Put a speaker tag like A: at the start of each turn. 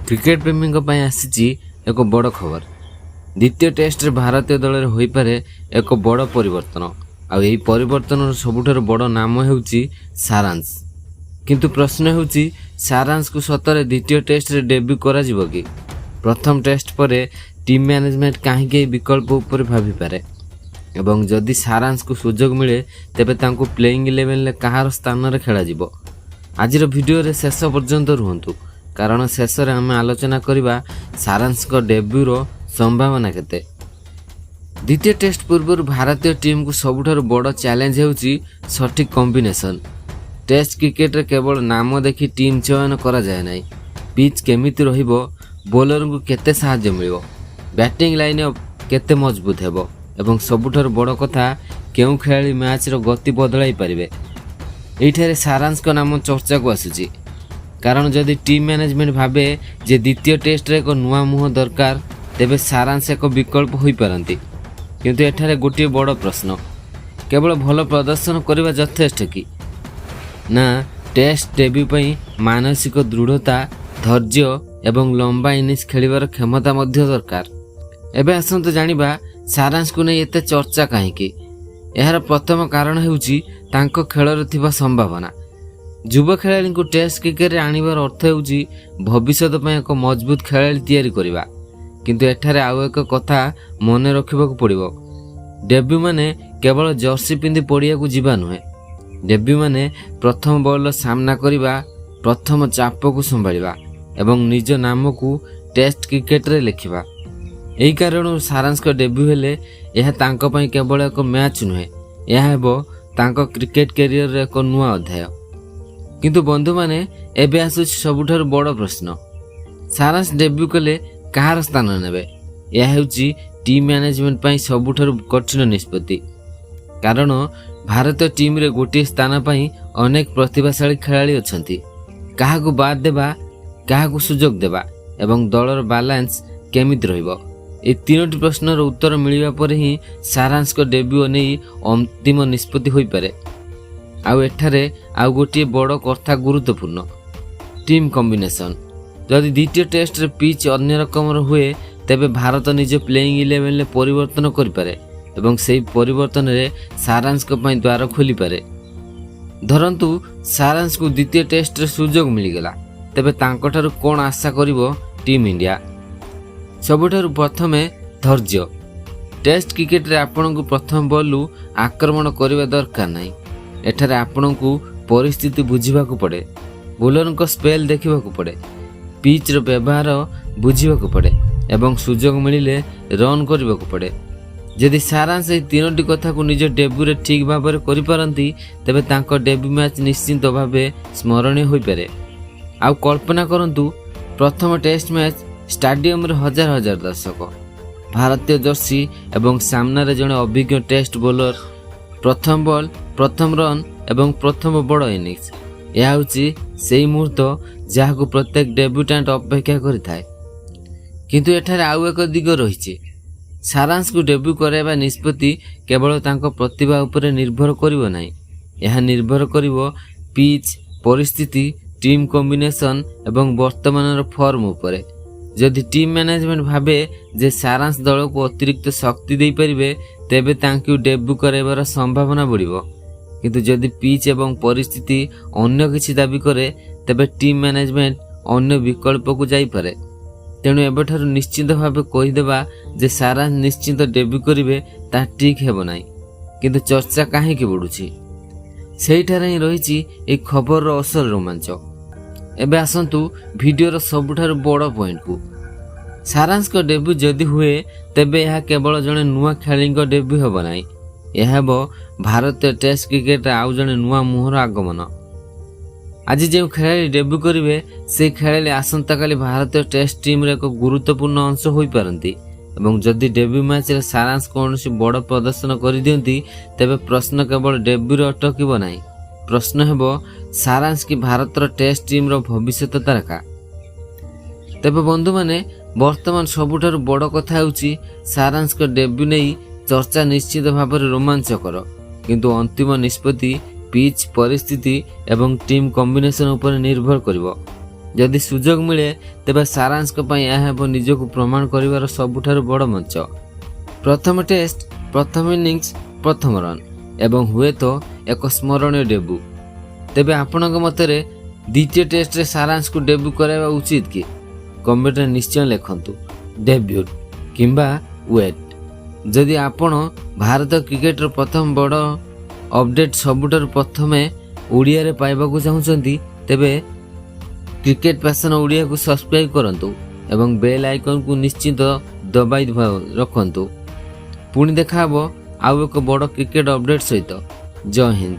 A: Cricket प्रेमी आसी एक बड़ खबर। द्वितीय टेस्ट रे भारतीय दल में हो पारे एक बड़ परिवर्तन। आई परिवर्तन सबुठार बड़ नाम होउची सारांश। किंतु प्रश्न होउची सारांश को सतरे द्वितीय टेस्ट रे डेब्यू करा जिवो कि? प्रथम टेस्ट परे टीम मैनेजमेंट कहीं विकल्प उपर भाभी पारे एवं जदि सारांश को सुजोग मिले तेबे तांको प्लेइंग 11 ले कहार स्थान रे खेला जिवो। आजिर वीडियो रे शेष पर्यंत रुहंतु कारण शेष रे आम आलोचना करिबा सारांश को डेब्यूर संभावना केते। द्वितीय टेस्ट पूर्व भारतीय टीम को सबुठार बड़ चैलेंज होउची सठिक कॉम्बिनेशन। टेस्ट क्रिकेट रे केवल नाम देखि टीम चयन करा जाय नै, पिच केमिति रहिबो, बॉलर को केते सहायता मिलिबो, बैटिंग लाइनअप केते मजबूत हेबो एवं सबुठार बड़ कथा केउ खेलाड़ी मैच रो गति बदलाई परिबे। एठारे सारांश को नाम चर्चा को आसुची कारण जदि टीम मैनेजमेंट भाबे जे द्वितीय टेस्ट रे एक नुआ मुह दरकार तेबे सारांश एक विकल्प होई पारंती। किंतु एठारे गोटे बड़ प्रश्न, केवल भल प्रदर्शन करबा यथेष्ट कि ना टेस्ट डेब्यू पई मानसिक दृढ़ता, धैर्य एवं लंबा इनिंग्स खेलिबार क्षमता मध्य दरकार। एबे आसंतु जानिबा सारांश को नै एते चर्चा काहेकि। यार प्रथम कारण हेउची तांको खेलर थिबा संभावना। युवा खेलाड़ी को टेस्ट क्रिकेट रे आनिबार अर्थ हेउची भविष्य पई एक मजबूत खेलाड़ी तैयारी करबा। किंतु एठारे आउ एक कथा मने रखिबाकू पड़िबो, डेब्यू माने केवल जर्सी पिंधि पड़िया को जीवा नुहे। डेब्यू माने प्रथम बॉल सामना करबा, प्रथम चाप को संभाळिबा एवं निज नाम को टेस्ट क्रिकेट रे लिखिबा। एही कारण सारांश को डेब्यू हेले यह तांको पई केवल एक मैच नुहे, यह हेबो तांको क्रिकेट कैरियर रे एक नुआ अध्याय। किंतु बंधु माने एबे आसुछि सबुठार बड़ प्रश्न, सारांश डेब्यू कले कहार स्थान नेबे? यह हेउछि टीम मैनेजमेंट पई सबुठार कठिन निष्पत्ति। कारण भारतीय टीम रे गोटे स्थान पई अनेक प्रतिभाशाली खेलाड़ी अछंती। काहाकू बाद देबा, काहाकू सुजोग देबा एवं दलर बैलेंस केमिति रहिबो, ए तीनोटी प्रश्नर उत्तर मिलिबा पर ही सारांश को डेब्यू नै अंतिम निष्पत्ति होई पारे। आउ एठारे आउ गोटे बड़ कथा गुरुत्वपूर्ण, टीम कॉम्बिनेशन। जदि द्वितीय टेस्ट रे पिच अन्य रकम हुए तेबे भारत निज प्लेइंग 11 ले परिवर्तन करि पारे एवं सेही परिवर्तन रे सारांश को पई द्वार खोली पारे। धरंतु सारांश को द्वितीय टेस्ट रे सुजोग मिली गेला तेबे तांको ठारू कोन आशा करिवो टीम इंडिया? सबुठारू प्रथमे धैर्य। टेस्ट क्रिकेट रे आपन को प्रथम बॉल आक्रमण करिवा दरकार नै। एठारे आपन को परिस्थिति बुझिबा को पड़े, बॉलर को स्पेल देखिबा को पड़े, पिच रो व्यवहार बुझिबा को पड़े एवं सुजोग मिलिले रन करिबा को पड़े। यदि सारांश ए तीनोटी कथा को निज डेब्यू रे ठीक भाव में करि पारंती तेबे तांको डेब्यू मैच निश्चित भावे स्मरणीय होई पारे। आउ कल्पना करंतु प्रथम टेस्ट मैच स्टेडियम रे हजार हजार दर्शक, भारतीय जर्सी एवं सामने जड़े अभिज्ञ टेस्ट बॉलर, प्रथम बॉल, प्रथम रन एवं प्रथम बड़ इनिंग्स। यह होची सेही मुहूर्त जहाँ प्रत्येक डेब्यूटेंट अपेक्षा करिथाए। किंतु एठारे आउ एक दिग रहिछि, सारांश को डेब्यू कराइबा निष्पत्ति केवल तांको प्रतिभा उपरे निर्भर करिवो नाही, यह निर्भर करिवो पिच, परिस्थिति, टीम कॉम्बिनेशन एवं वर्तमान फॉर्म उपरे। जदि टीम मैनेजमेंट भाबे जे सारांश दल को अतिरिक्त शक्ति दे परिबे तेबे तांकु डेब्यू कराइबार संभावना बढ़िबो। किंतु जदि पिच एवं परिस्थिति अन्य किछि दाबी करे तेबे टीम मैनेजमेंट अन्य विकल्प को जाई पारे। तेणु एबेठारु निश्चित भावे कहि देबा जे सारांश निश्चित डेब्यू करिवे ता ठीक हेबो नाही। किंतु चर्चा काहे कि बढ़ुछि, सेहिठारे ही रहिछि ए खबर रो असल रोमांच। एबे आसंतु वीडियो रो सबुठारु बड़ पॉइंट को, सारांश को डेब्यू जदि हुए तेबे यह केवल जने नुआ खेलाड़ी को डेब्यू हेबो नाही, यह हेबो भारतीय टेस्ट क्रिकेट आउ जने नुआ मुहर आगमन। आज जो खेलाड़ी डेब्यू करिवे से खेलाड़ी आसंता काली भारतीय टेस्ट टीम रे एक गुरुत्वपूर्ण अंश होई पारंती एवं जदि डेब्यू मैच रे सारांश कोनोसी बड़ प्रदर्शन करि दियंती तेबे प्रश्न केवल डेब्यू रे अटकिबो नाही, प्रश्न हेबो सारांश की भारत टेस्ट टीम रो भविष्य तारका। तेबे बंधु माने वर्तमान सबुठार बड़ कथा होउची सारांश को डेब्यू नै चर्चा निश्चित भाव में रोमांचकर, किंतु अंतिम निष्पत्ति पिच, परिस्थिति एवं टीम कॉम्बिनेशन उपर निर्भर करिवो। ଯଦି ସୁଯୋଗ ମିଳେ ତେବେ ସାରାଂଶଙ୍କ ପାଇଁ ଏହା ହେବ ନିଜକୁ ପ୍ରମାଣ କରିବାର ସବୁଠାରୁ ବଡ଼ ମଞ୍ଚ। ପ୍ରଥମ ଟେଷ୍ଟ, ପ୍ରଥମ ଇନିଂସ, ପ୍ରଥମ ରନ୍ ଏବଂ ହୁଏତ ଏକ ସ୍ମରଣୀୟ ଡେବ୍ୟୁ। ତେବେ ଆପଣଙ୍କ ମତରେ ଦ୍ୱିତୀୟ ଟେଷ୍ଟରେ ସାରାଂଶକୁ ଡେବ୍ୟୁ କରାଇବା ଉଚିତ କି? କମେଣ୍ଟରେ ନିଶ୍ଚୟ ଲେଖନ୍ତୁ ଡେବ୍ୟୁଟ୍ କିମ୍ବା ୱେଟ୍। ଯଦି ଆପଣ ଭାରତ କ୍ରିକେଟର ପ୍ରଥମ ବଡ଼ ଅପଡେଟ୍ ସବୁଠାରୁ ପ୍ରଥମେ ଓଡ଼ିଆରେ ପାଇବାକୁ ଚାହୁଁଛନ୍ତି ତେବେ କ୍ରିକେଟ ପ୍ୟାସନ ଓଡ଼ିଆକୁ ସବସ୍କ୍ରାଇବ୍ କରନ୍ତୁ ଏବଂ ବେଲ୍ ଆଇକନ୍କୁ ନିଶ୍ଚିତ ଦବାଇ ରଖନ୍ତୁ। ପୁଣି ଦେଖା ହେବ ଆଉ ଏକ ବଡ଼ କ୍ରିକେଟ ଅପଡେଟ୍ ସହିତ। ଜୟ ହିନ୍ଦ।